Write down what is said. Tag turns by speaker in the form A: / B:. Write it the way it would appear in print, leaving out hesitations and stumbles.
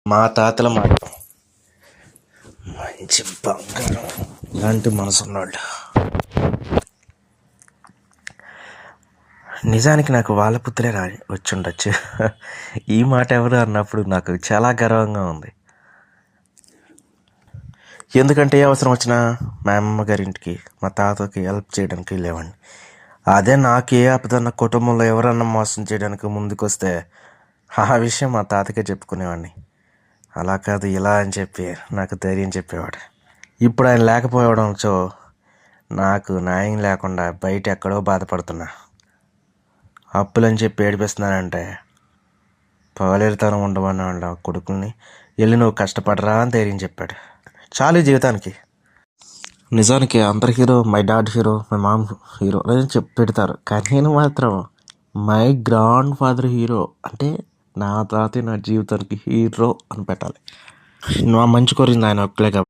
A: మా తాతల మాట మంచి బంగారం ఇలాంటి మనసున్నాళ్ళు. నిజానికి నాకు వాళ్ళ పుత్రే వచ్చుండొచ్చు. ఈ మాట ఎవరు అన్నప్పుడు నాకు చాలా గర్వంగా ఉంది. ఎందుకంటే ఏ అవసరం వచ్చినా మా అమ్మమ్మ గారింటికి మా తాతకి హెల్ప్ చేయడానికి వెళ్ళేవాడిని. అదే నాకు ఏ ఆపదన్న కుటుంబంలో ఎవరన్నా మోసం చేయడానికి ముందుకొస్తే ఆ విషయం మా తాతకే చెప్పుకునేవాడిని. అలా కాదు ఇలా అని చెప్పి నాకు ధైర్యం చెప్పేవాడు. ఇప్పుడు ఆయన లేకపోవడంతో నాకు న్యాయం లేకుండా బయట ఎక్కడో బాధపడుతున్నా. అప్పులని చెప్పి ఏడిపిస్తున్నానంటే పగలేరుతనం ఉండమని వాళ్ళ కొడుకుల్ని వెళ్ళి నువ్వు కష్టపడరా అని ధైర్యం చెప్పాడు. చాలు జీవితానికి. నిజానికి అందరు hero, my dad hero, my mom hero అని చెప్పి పెడతారు. కానీ నేను మాత్రం మై గ్రాండ్ ఫాదర్ హీరో, అంటే నా తాత నా జీవితానికి హీరో అని పెట్టాలి. నా మంచి కోరింది ఆయన ఒక్కలే కాబట్టి.